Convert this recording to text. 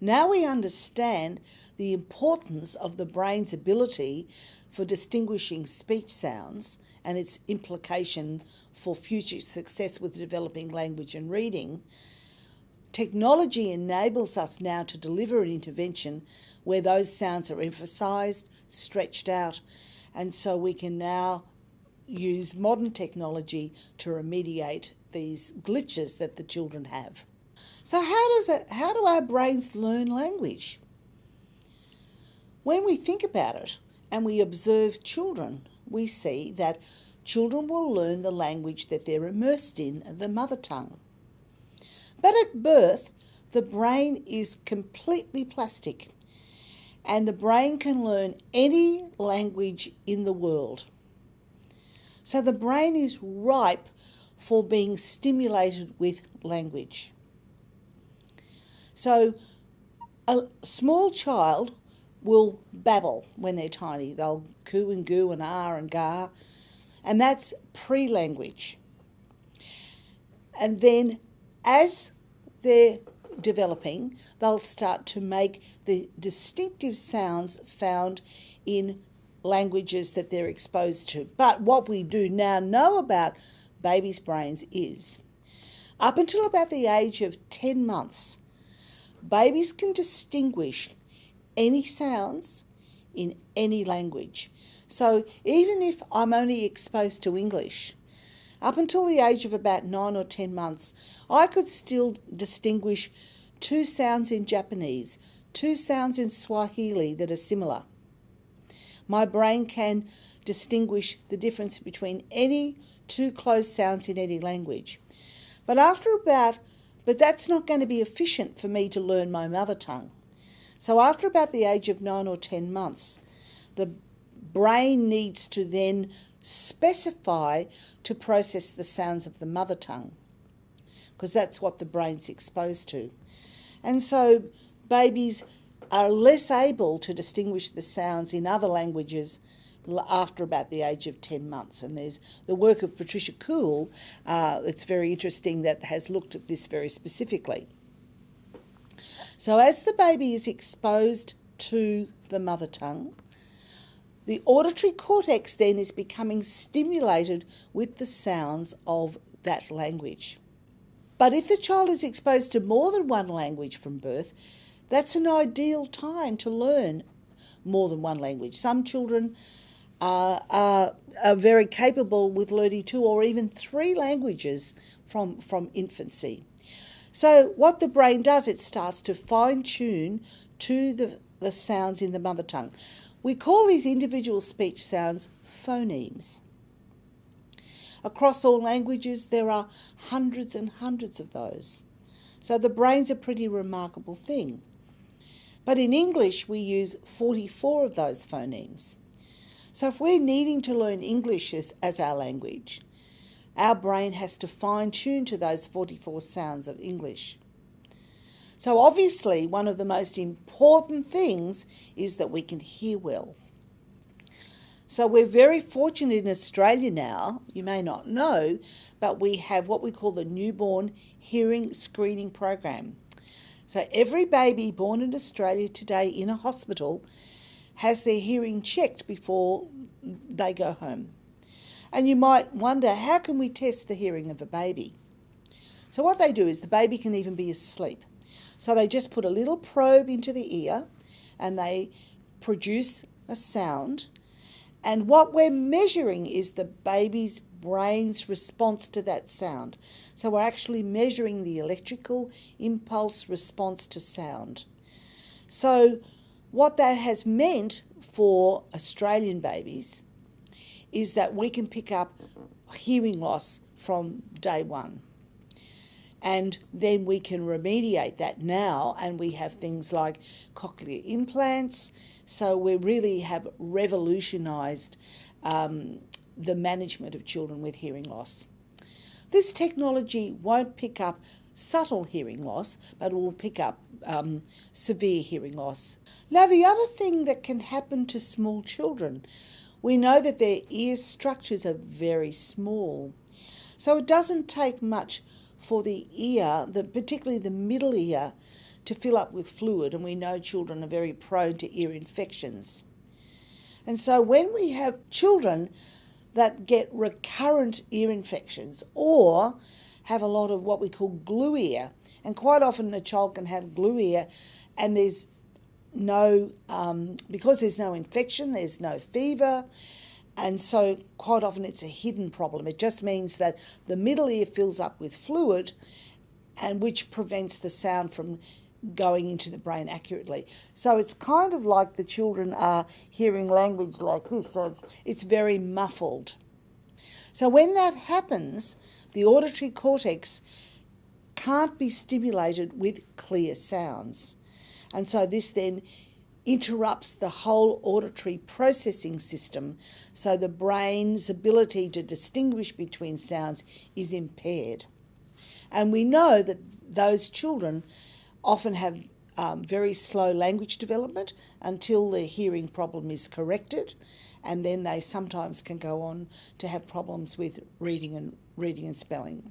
Now we understand the importance of the brain's ability for distinguishing speech sounds and its implication for future success with developing language and reading. Technology enables us now to deliver an intervention where those sounds are emphasised, stretched out, and so we can now use modern technology to remediate these glitches that the children have. So how do our brains learn language? When we think about it and we observe children, we see that children will learn the language that they're immersed in, the mother tongue. But at birth, the brain is completely plastic, and the brain can learn any language in the world. So the brain is ripe for being stimulated with language. So a small child will babble when they're tiny. They'll coo and goo and ah and ga, and that's pre-language. And then as they're developing, they'll start to make the distinctive sounds found in languages that they're exposed to. But what we do now know about babies' brains is, up until about the age of 10 months, babies can distinguish any sounds in any language. So even if I'm only exposed to English, up until the age of about 9 or 10 months, I could still distinguish 2 sounds in Japanese, 2 sounds in Swahili that are similar. My brain can distinguish the difference between any 2 closed sounds in any language. But that's not going to be efficient for me to learn my mother tongue. So after about the age of 9 or 10 months, the brain needs to then specify to process the sounds of the mother tongue, because that's what the brain's exposed to. And so babies are less able to distinguish the sounds in other languages after about the age of 10 months. And there's the work of Patricia Kuhl, it's very interesting, that has looked at this very specifically. So as the baby is exposed to the mother tongue, the auditory cortex then is becoming stimulated with the sounds of that language. But if the child is exposed to more than one language from birth, that's an ideal time to learn more than one language. Some children are very capable with learning 2 or even 3 languages from infancy. So what the brain does, it starts to fine-tune to the sounds in the mother tongue. We call these individual speech sounds phonemes. Across all languages, there are hundreds and hundreds of those. So the brain's a pretty remarkable thing. But in English, we use 44 of those phonemes. So if we're needing to learn English as our language, our brain has to fine-tune to those 44 sounds of English. So obviously, one of the most important things is that we can hear well. So we're very fortunate in Australia now, you may not know, but we have what we call the newborn hearing screening program. So every baby born in Australia today in a hospital has their hearing checked before they go home. And you might wonder, how can we test the hearing of a baby? So what they do is the baby can even be asleep. So they just put a little probe into the ear and they produce a sound. And what we're measuring is the baby's brain's response to that sound. So we're actually measuring the electrical impulse response to sound. So what that has meant for Australian babies is that we can pick up hearing loss from day one. And then we can remediate that now, and we have things like cochlear implants. So we really have revolutionised the management of children with hearing loss. This technology won't pick up subtle hearing loss, but it will pick up severe hearing loss. Now, the other thing that can happen to small children, we know that their ear structures are very small. So it doesn't take much for the ear, particularly the middle ear, to fill up with fluid, and we know children are very prone to ear infections. And so when we have children that get recurrent ear infections or have a lot of what we call glue ear, and quite often a child can have glue ear and there's no, because there's no infection, there's no fever, and so quite often it's a hidden problem. It just means that the middle ear fills up with fluid, and which prevents the sound from going into the brain accurately. So it's kind of like the children are hearing language like this, so it's very muffled. So when that happens, the auditory cortex can't be stimulated with clear sounds. And so this then interrupts the whole auditory processing system, so the brain's ability to distinguish between sounds is impaired. And we know that those children often have very slow language development until the hearing problem is corrected, and then they sometimes can go on to have problems with reading and spelling.